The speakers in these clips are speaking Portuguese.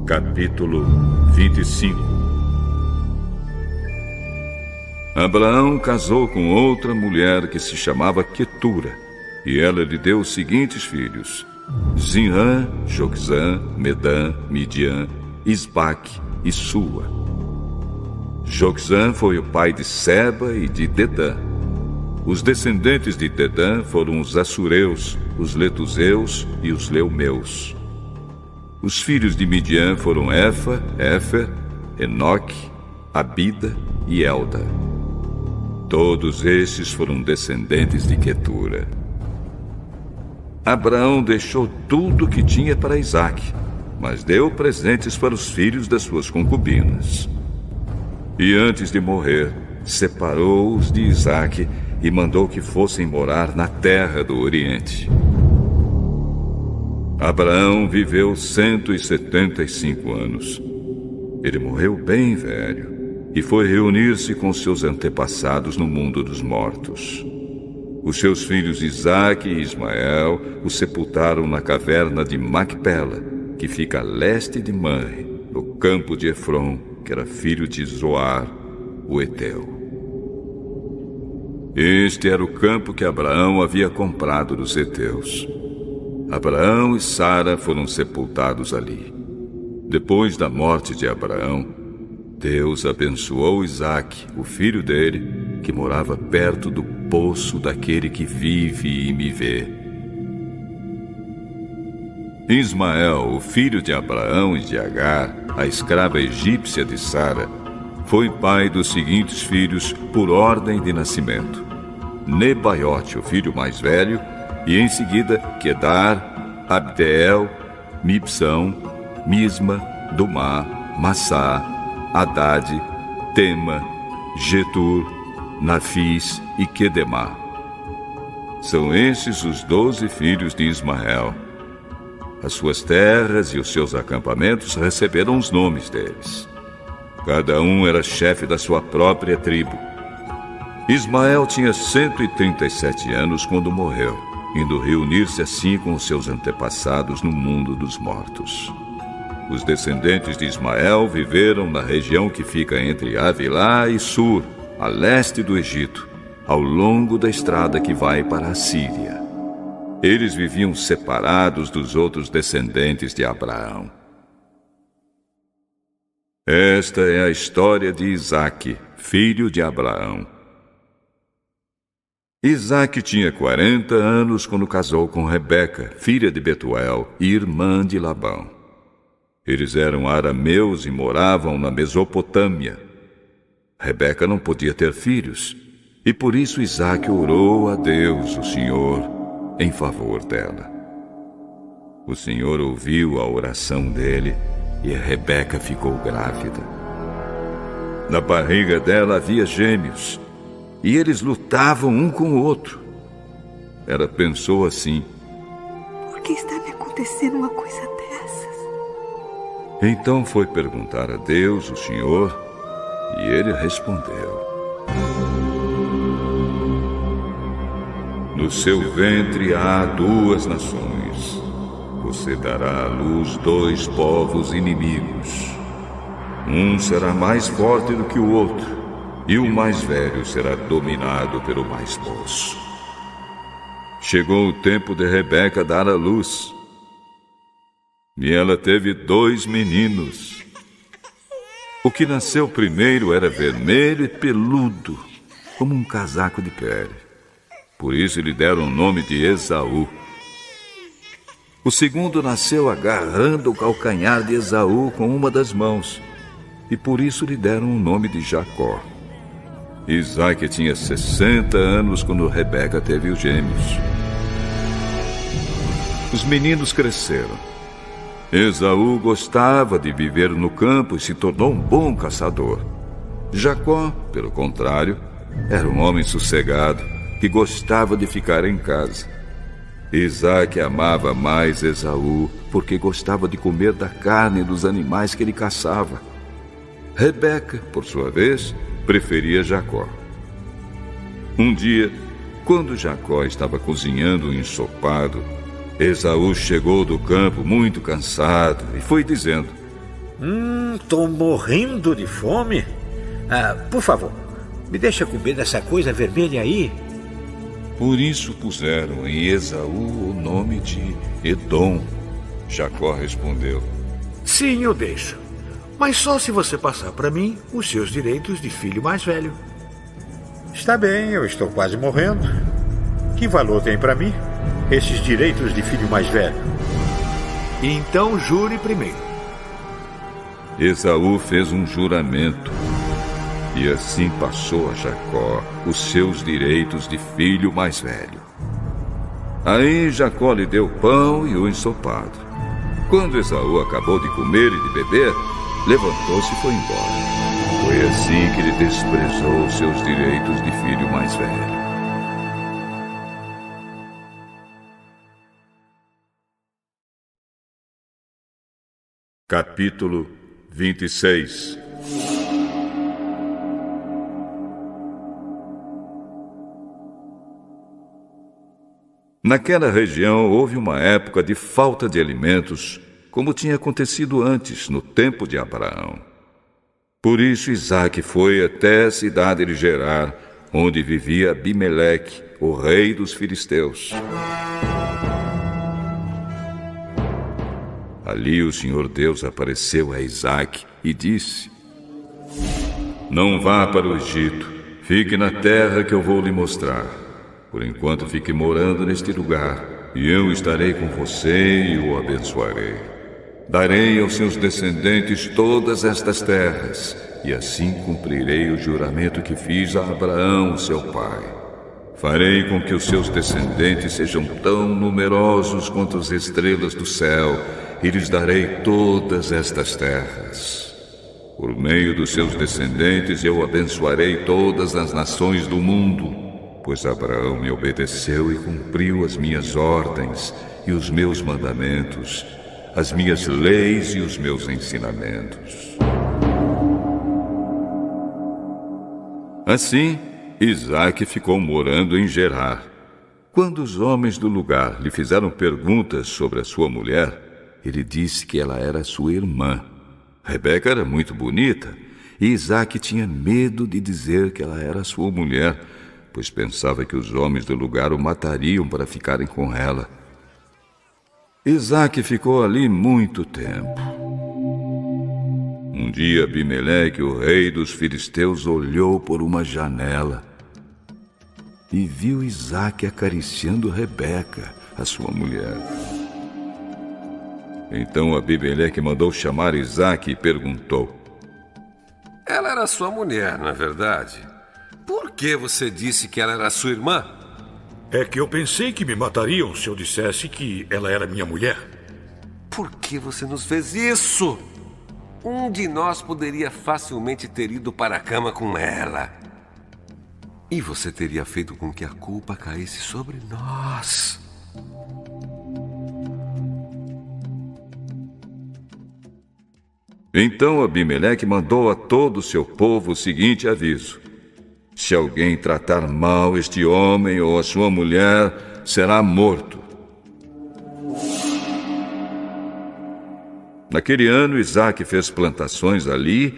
Capítulo 25. Abraão casou com outra mulher que se chamava Quetura, e ela lhe deu os seguintes filhos: Zinrã, Joquzã, Medã, Midian, Isbaque e Sua. Joquzã foi o pai de Seba e de Dedã. Os descendentes de Dedã foram os Assureus, os Letuseus e os Leumeus. Os filhos de Midian foram Efa, Éfer, Enoque, Abida e Elda. Todos estes foram descendentes de Quetura. Abraão deixou tudo o que tinha para Isaque, mas deu presentes para os filhos das suas concubinas. E antes de morrer, separou-os de Isaque e mandou que fossem morar na terra do Oriente. Abraão viveu 175 anos. Ele morreu bem velho e foi reunir-se com seus antepassados no mundo dos mortos. Os seus filhos Isaque e Ismael o sepultaram na caverna de Macpela, que fica a leste de Manre, no campo de Efron, que era filho de Zoar, o Eteu. Este era o campo que Abraão havia comprado dos heteus. Abraão e Sara foram sepultados ali. Depois da morte de Abraão, Deus abençoou Isaque, o filho dele, que morava perto do poço daquele que vive e me vê. Ismael, o filho de Abraão e de Agar, a escrava egípcia de Sara, foi pai dos seguintes filhos por ordem de nascimento: Nebaiote, o filho mais velho, e em seguida Quedar, Abdeel, Mibsão, Misma, Dumá, Massá, Haddad, Tema, Getur, Nafis e Quedemá. São esses os 12 filhos de Ismael. As suas terras e os seus acampamentos receberam os nomes deles. Cada um era chefe da sua própria tribo. Ismael tinha 137 anos quando morreu, indo reunir-se assim com os seus antepassados no mundo dos mortos. Os descendentes de Ismael viveram na região que fica entre Avilá e Sur, a leste do Egito, ao longo da estrada que vai para a Síria. Eles viviam separados dos outros descendentes de Abraão. Esta é a história de Isaque, filho de Abraão. Isaque tinha 40 anos quando casou com Rebeca, filha de Betuel e irmã de Labão. Eles eram arameus e moravam na Mesopotâmia. Rebeca não podia ter filhos, e por isso Isaque orou a Deus, o Senhor, em favor dela. O Senhor ouviu a oração dele e a Rebeca ficou grávida. Na barriga dela havia gêmeos, e eles lutavam um com o outro. Ela pensou assim: por que está me acontecendo uma coisa dessas? Então foi perguntar a Deus, o Senhor, e ele respondeu: no seu ventre há 2 nações. Você dará à luz 2 povos inimigos. Um será mais forte do que o outro, e o mais velho será dominado pelo mais moço. Chegou o tempo de Rebeca dar à luz, e ela teve 2 meninos. O que nasceu primeiro era vermelho e peludo, como um casaco de pele. Por isso lhe deram o nome de Esaú. O segundo nasceu agarrando o calcanhar de Esaú com uma das mãos, e por isso lhe deram o nome de Jacó. Isaque tinha 60 anos quando Rebeca teve os gêmeos. Os meninos cresceram. Esaú gostava de viver no campo e se tornou um bom caçador. Jacó, pelo contrário, era um homem sossegado que gostava de ficar em casa. Isaque amava mais Esaú porque gostava de comer da carne dos animais que ele caçava. Rebeca, por sua vez, preferia Jacó. Um dia, quando Jacó estava cozinhando um ensopado, Esaú chegou do campo muito cansado e foi dizendo: Tô morrendo de fome. Por favor, me deixa comer dessa coisa vermelha aí. Por isso puseram em Esaú o nome de Edom. Jacó respondeu: Sim, eu deixo. Mas só se você passar para mim os seus direitos de filho mais velho. Está bem, eu estou quase morrendo. Que valor tem para mim esses direitos de filho mais velho? Então jure primeiro. Esaú fez um juramento, e assim passou a Jacó os seus direitos de filho mais velho. Aí Jacó lhe deu pão e o ensopado. Quando Esaú acabou de comer e de beber, levantou-se e foi embora. Foi assim que ele desprezou os seus direitos de filho mais velho. Capítulo 26. Naquela região houve uma época de falta de alimentos, como tinha acontecido antes, no tempo de Abraão. Por isso Isaque foi até a cidade de Gerar, onde vivia Abimeleque, o rei dos filisteus. Ali o Senhor Deus apareceu a Isaque e disse: Não vá para o Egito, fique na terra que eu vou lhe mostrar. Por enquanto fique morando neste lugar, e eu estarei com você e o abençoarei. Darei aos seus descendentes todas estas terras, e assim cumprirei o juramento que fiz a Abraão, seu pai. Farei com que os seus descendentes sejam tão numerosos quanto as estrelas do céu, e lhes darei todas estas terras. Por meio dos seus descendentes eu abençoarei todas as nações do mundo, pois Abraão me obedeceu e cumpriu as minhas ordens e os meus mandamentos, as minhas leis e os meus ensinamentos. Assim, Isaque ficou morando em Gerar. Quando os homens do lugar lhe fizeram perguntas sobre a sua mulher, ele disse que ela era sua irmã. Rebeca era muito bonita, e Isaque tinha medo de dizer que ela era sua mulher, pois pensava que os homens do lugar o matariam para ficarem com ela. Isaque ficou ali muito tempo. Um dia Abimeleque, o rei dos filisteus, olhou por uma janela e viu Isaque acariciando Rebeca, a sua mulher. Então Abimeleque mandou chamar Isaque e perguntou: Ela era sua mulher, não é verdade? Por que você disse que ela era sua irmã? É que eu pensei que me matariam se eu dissesse que ela era minha mulher. Por que você nos fez isso? Um de nós poderia facilmente ter ido para a cama com ela. E você teria feito com que a culpa caísse sobre nós. Então Abimeleque mandou a todo o seu povo o seguinte aviso: se alguém tratar mal este homem ou a sua mulher, será morto. Naquele ano, Isaque fez plantações ali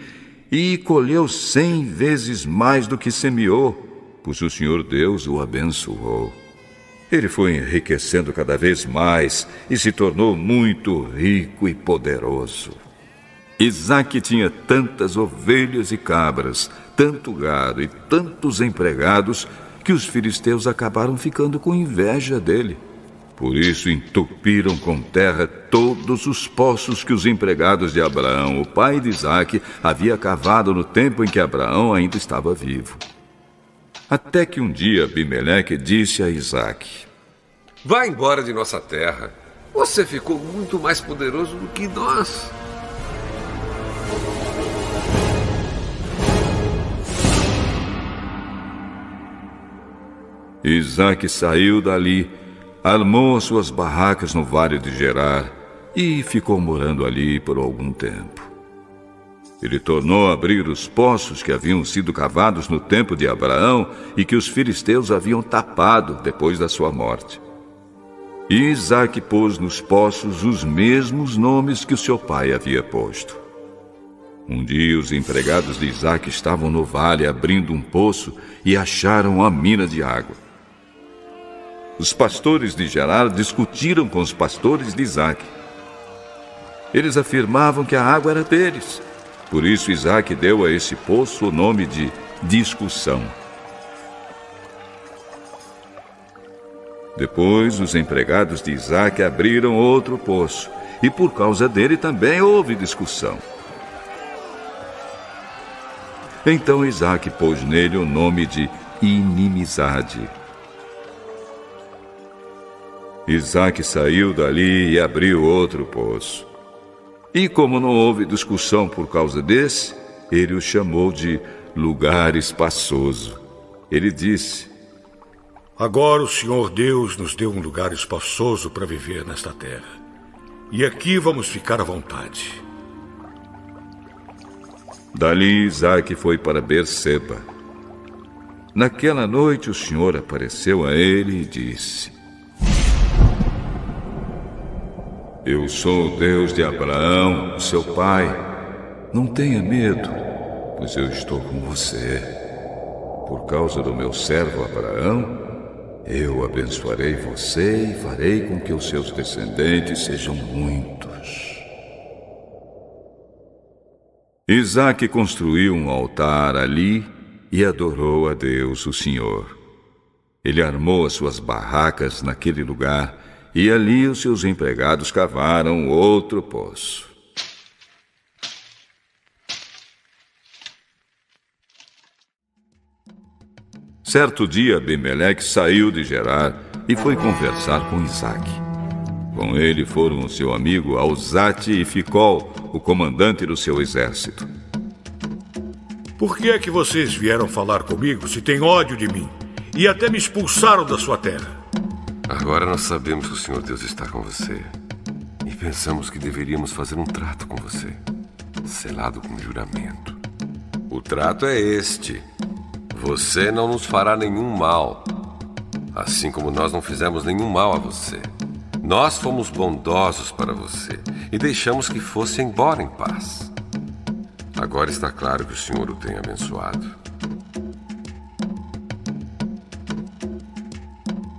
e colheu 100 vezes mais do que semeou, pois o Senhor Deus o abençoou. Ele foi enriquecendo cada vez mais e se tornou muito rico e poderoso. Isaque tinha tantas ovelhas e cabras, tanto gado e tantos empregados, que os filisteus acabaram ficando com inveja dele. Por isso entupiram com terra todos os poços que os empregados de Abraão, o pai de Isaque, havia cavado no tempo em que Abraão ainda estava vivo. Até que um dia Abimeleque disse a Isaque: Vá embora de nossa terra. Você ficou muito mais poderoso do que nós. Isaque saiu dali, armou as suas barracas no vale de Gerar e ficou morando ali por algum tempo. Ele tornou a abrir os poços que haviam sido cavados no tempo de Abraão e que os filisteus haviam tapado depois da sua morte. E Isaque pôs nos poços os mesmos nomes que o seu pai havia posto. Um dia, os empregados de Isaque estavam no vale abrindo um poço e acharam a mina de água. Os pastores de Gerar discutiram com os pastores de Isaque. Eles afirmavam que a água era deles. Por isso, Isaque deu a esse poço o nome de discussão. Depois, os empregados de Isaque abriram outro poço, e por causa dele também houve discussão. Então Isaque pôs nele o nome de inimizade. Isaque saiu dali e abriu outro poço. E como não houve discussão por causa desse, ele o chamou de lugar espaçoso. Ele disse: Agora o Senhor Deus nos deu um lugar espaçoso para viver nesta terra. E aqui vamos ficar à vontade. Dali Isaque foi para Berseba. Naquela noite o Senhor apareceu a ele e disse: Eu sou o Deus de Abraão, seu pai. Não tenha medo, pois eu estou com você. Por causa do meu servo Abraão, eu abençoarei você e farei com que os seus descendentes sejam muitos. Isaque construiu um altar ali e adorou a Deus, o Senhor. Ele armou as suas barracas naquele lugar e ali os seus empregados cavaram outro poço. Certo dia, Abimeleque saiu de Gerar e foi conversar com Isaque. Com ele foram o seu amigo Alzate e Ficol, o comandante do seu exército. Por que é que vocês vieram falar comigo se têm ódio de mim e até me expulsaram da sua terra? Agora nós sabemos que o Senhor Deus está com você. E pensamos que deveríamos fazer um trato com você, selado com juramento. O trato é este: você não nos fará nenhum mal, assim como nós não fizemos nenhum mal a você. Nós fomos bondosos para você e deixamos que fosse embora em paz. Agora está claro que o Senhor o tem abençoado.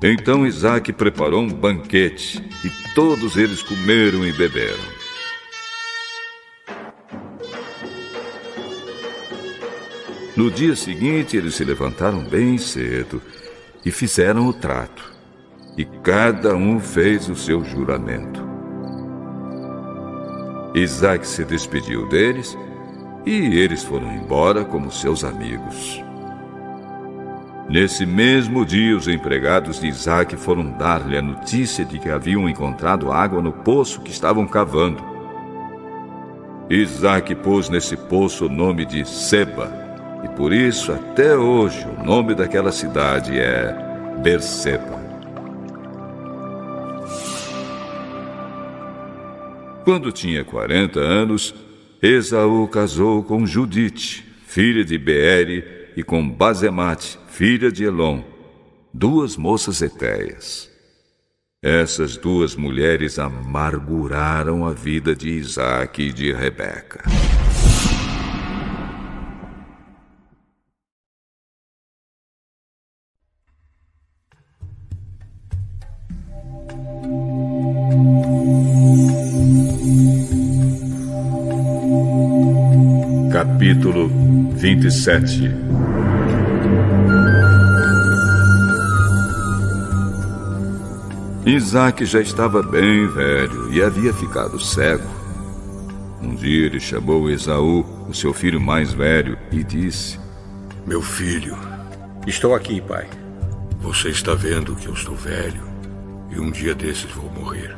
Então Isaque preparou um banquete e todos eles comeram e beberam. No dia seguinte, eles se levantaram bem cedo e fizeram o trato. E cada um fez o seu juramento. Isaque se despediu deles e eles foram embora como seus amigos. Nesse mesmo dia, os empregados de Isaque foram dar-lhe a notícia de que haviam encontrado água no poço que estavam cavando. Isaque pôs nesse poço o nome de Seba, e por isso, até hoje, o nome daquela cidade é Berseba. Quando tinha 40 anos, Esaú casou com Judite, filha de Beere, e com Basemate, filha de Elon, duas moças hetéias. Essas duas mulheres amarguraram a vida de Isaque e de Rebeca. Capítulo 27. Isaque já estava bem velho e havia ficado cego. Um dia ele chamou Esaú, o seu filho mais velho, e disse: Meu filho, Estou aqui, pai. você está vendo que eu estou velho e um dia desses vou morrer.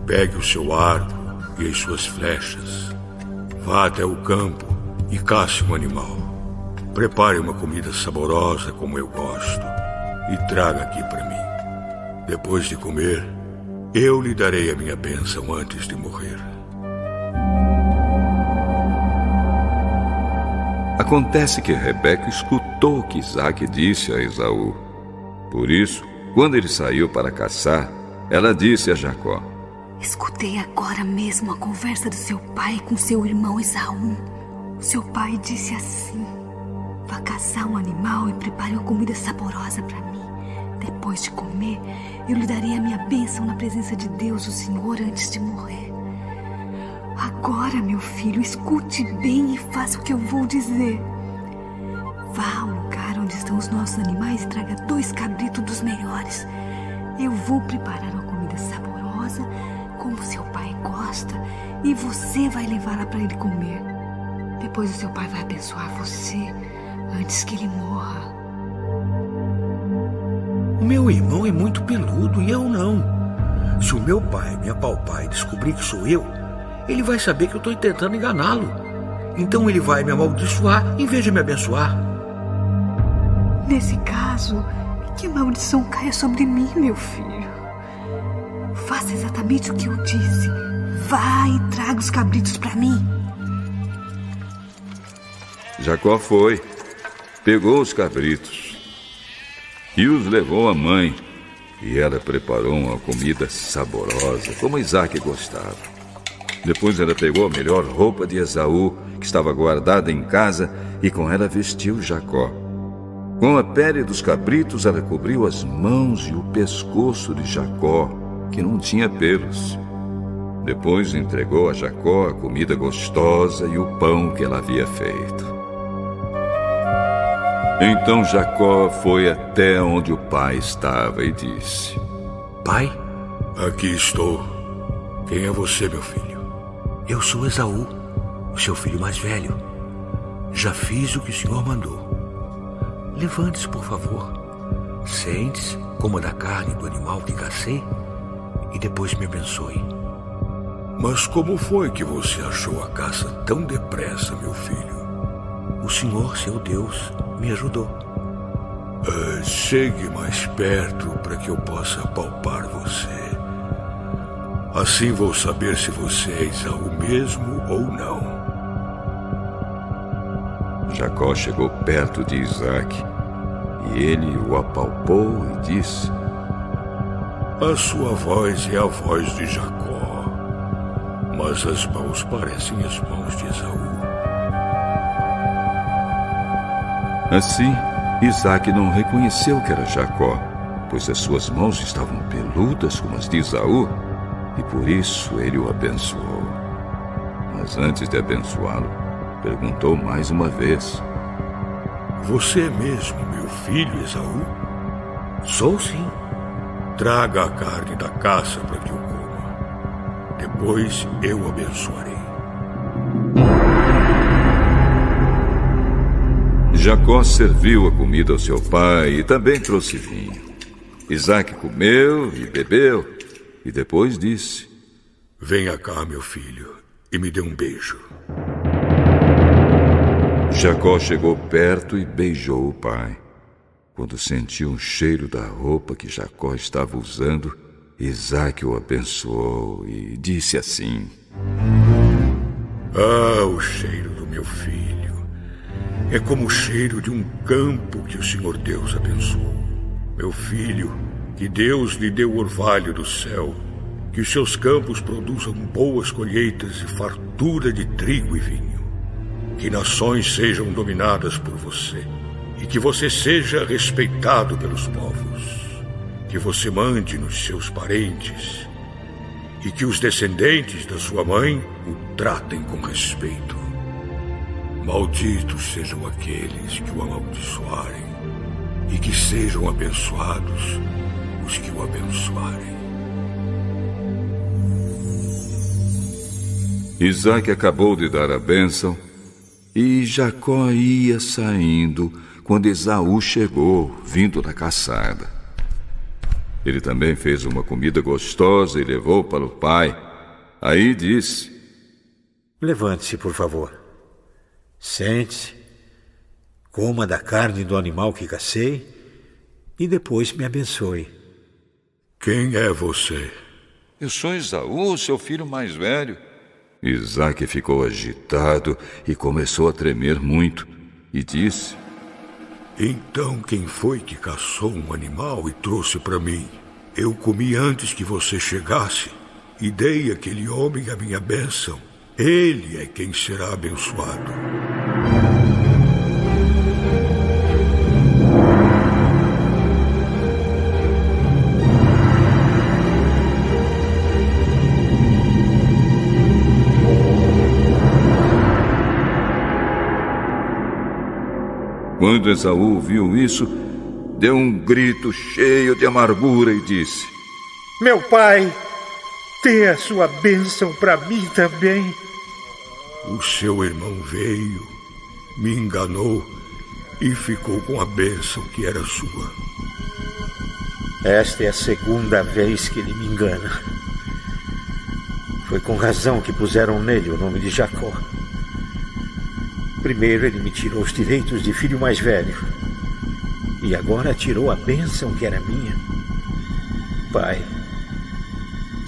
Pegue o seu arco e as suas flechas. Vá até o campo e caça um animal. Prepare uma comida saborosa como eu gosto e traga aqui para mim. Depois de comer, eu lhe darei a minha bênção antes de morrer. Acontece que Rebeca escutou o que Isaque disse a Esaú. Por isso, quando ele saiu para caçar, ela disse a Jacó: Escutei agora mesmo a conversa do seu pai com seu irmão Esaú. Seu pai disse assim: vá caçar um animal e prepare uma comida saborosa para mim. Depois de comer, eu lhe darei a minha bênção na presença de Deus, o Senhor, antes de morrer. Agora, meu filho, escute bem e faça o que eu vou dizer. Vá ao lugar onde estão os nossos animais e traga 2 cabritos dos melhores. Eu vou preparar uma comida saborosa, como seu pai gosta, e você vai levá-la para ele comer. Depois o seu pai vai abençoar você antes que ele morra. O meu irmão é muito peludo e eu não. Se o meu pai me apalpar e descobrir que sou eu, ele vai saber que eu estou tentando enganá-lo. Então ele vai me amaldiçoar em vez de me abençoar. Nesse caso, que a maldição caia sobre mim, meu filho. Faça exatamente o que eu disse. Vá e traga os cabritos para mim. Jacó foi, pegou os cabritos e os levou à mãe. E ela preparou uma comida saborosa, como Isaque gostava. Depois ela pegou a melhor roupa de Esaú, que estava guardada em casa, e com ela vestiu Jacó. Com a pele dos cabritos, ela cobriu as mãos e o pescoço de Jacó, que não tinha pelos. Depois entregou a Jacó a comida gostosa e o pão que ela havia feito. Então Jacó foi até onde o pai estava e disse: Pai? Aqui estou. Quem é você, meu filho? Eu sou Esaú, o seu filho mais velho. Já fiz o que o senhor mandou. Levante-se, por favor. Sente-se, coma da carne do animal que cacei e depois me abençoe. Mas como foi que você achou a caça tão depressa, meu filho? O Senhor, seu Deus, me ajudou. Chegue mais perto para que eu possa apalpar você. Assim vou saber se você é Esaú mesmo ou não. Jacó chegou perto de Isaque e ele o apalpou e disse: A sua voz é a voz de Jacó, mas as mãos parecem as mãos de Esaú. Assim, Isaque não reconheceu que era Jacó, pois as suas mãos estavam peludas como as de Esaú, e por isso ele o abençoou. Mas antes de abençoá-lo, perguntou mais uma vez: Você é mesmo meu filho, Esaú? Sou, sim. Traga a carne da caça para que eu coma. Depois eu o abençoarei. Jacó serviu a comida ao seu pai e também trouxe vinho. Isaque comeu e bebeu e depois disse: Venha cá, meu filho, e me dê um beijo. Jacó chegou perto e beijou o pai. Quando sentiu um cheiro da roupa que Jacó estava usando, Isaque o abençoou e disse assim: O cheiro do meu filho é como o cheiro de um campo que o Senhor Deus abençoou. Meu filho, que Deus lhe dê o orvalho do céu, que os seus campos produzam boas colheitas e fartura de trigo e vinho. Que nações sejam dominadas por você e que você seja respeitado pelos povos. Que você mande nos seus parentes e que os descendentes da sua mãe o tratem com respeito. Malditos sejam aqueles que o amaldiçoarem e que sejam abençoados os que o abençoarem. Isaque acabou de dar a bênção e Jacó ia saindo quando Esaú chegou, vindo da caçada. Ele também fez uma comida gostosa e levou para o pai. Aí disse: Levante-se, por favor. Sente-se, coma da carne do animal que cacei e depois me abençoe. Quem é você? Eu sou Esaú, seu filho mais velho. Isaque ficou agitado e começou a tremer muito e disse: Então quem foi que caçou um animal e trouxe para mim? Eu comi antes que você chegasse e dei àquele homem a minha bênção. Ele é quem será abençoado. Quando Esaú viu isso, deu um grito cheio de amargura e disse: Meu pai, dê a sua bênção para mim também. O seu irmão veio, me enganou e ficou com a bênção que era sua. Esta é a segunda vez que ele me engana. Foi com razão que puseram nele o nome de Jacó. Primeiro ele me tirou os direitos de filho mais velho. E agora tirou a bênção que era minha. Pai,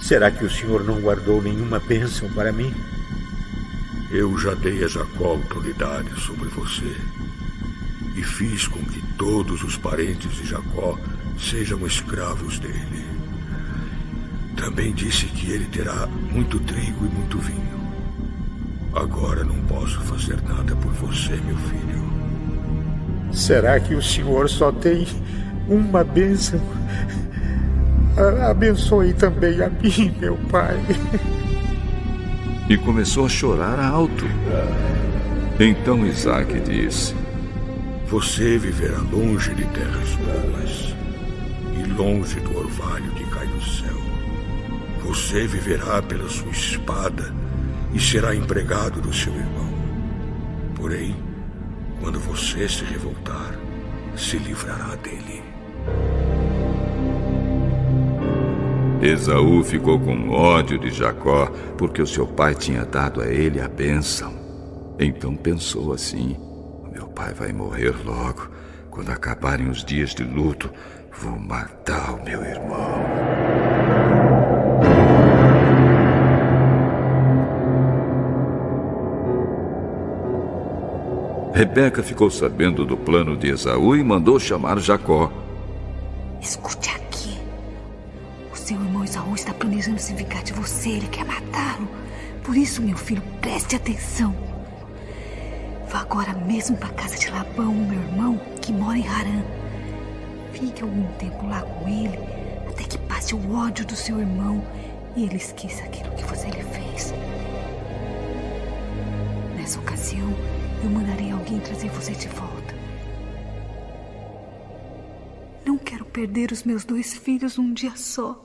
será que o senhor não guardou nenhuma bênção para mim? Eu já dei a Jacó autoridade sobre você. E fiz com que todos os parentes de Jacó sejam escravos dele. Também disse que ele terá muito trigo e muito vinho. Agora não posso fazer nada por você, meu filho. Será que o senhor só tem uma bênção? Abençoe também a mim, meu pai. E começou a chorar alto. Então Isaque disse: Você viverá longe de terras boas e longe do orvalho que cai do céu. Você viverá pela sua espada e será empregado do seu irmão. Porém, quando você se revoltar, se livrará dele. Esaú ficou com ódio de Jacó, porque o seu pai tinha dado a ele a bênção. Então pensou assim: meu pai vai morrer logo. Quando acabarem os dias de luto, vou matar o meu irmão. Rebeca ficou sabendo do plano de Esaú e mandou chamar Jacó. Escute aqui. O seu irmão Esaú está planejando se vingar de você. Ele quer matá-lo. Por isso, meu filho, preste atenção. Vá agora mesmo para a casa de Labão, meu irmão, que mora em Harã. Fique algum tempo lá com ele, até que passe o ódio do seu irmão e ele esqueça aquilo que você lhe fez. Nessa ocasião, eu mandarei alguém trazer você de volta. Não quero perder os meus 2 filhos num dia só.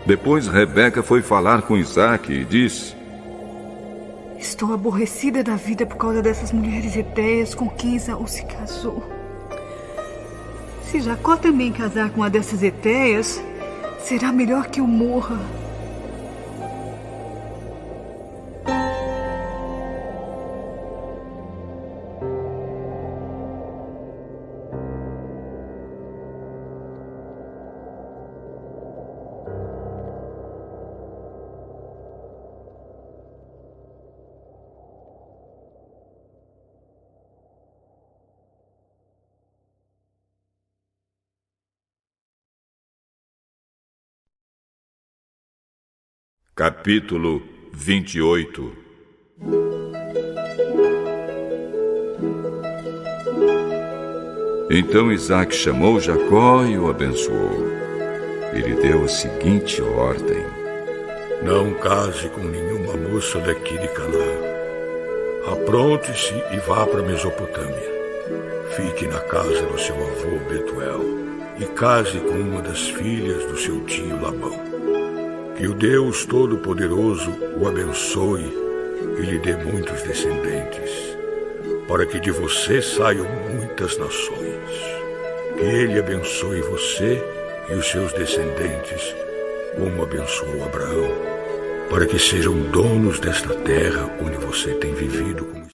Depois Rebeca foi falar com Isaque e disse: Estou aborrecida da vida por causa dessas mulheres hetéias com quem Esaú se casou. Se Jacó também casar com uma dessas hetéias, será melhor que eu morra. Capítulo 28. Então Isaque chamou Jacó e o abençoou. Ele deu a seguinte ordem: Não case com nenhuma moça daqui de Canaã. Apronte-se e vá para a Mesopotâmia. Fique na casa do seu avô Betuel e case com uma das filhas do seu tio Labão. Que o Deus Todo-Poderoso o abençoe e lhe dê muitos descendentes, para que de você saiam muitas nações. Que ele abençoe você e os seus descendentes, como abençoou Abraão, para que sejam donos desta terra onde você tem vivido como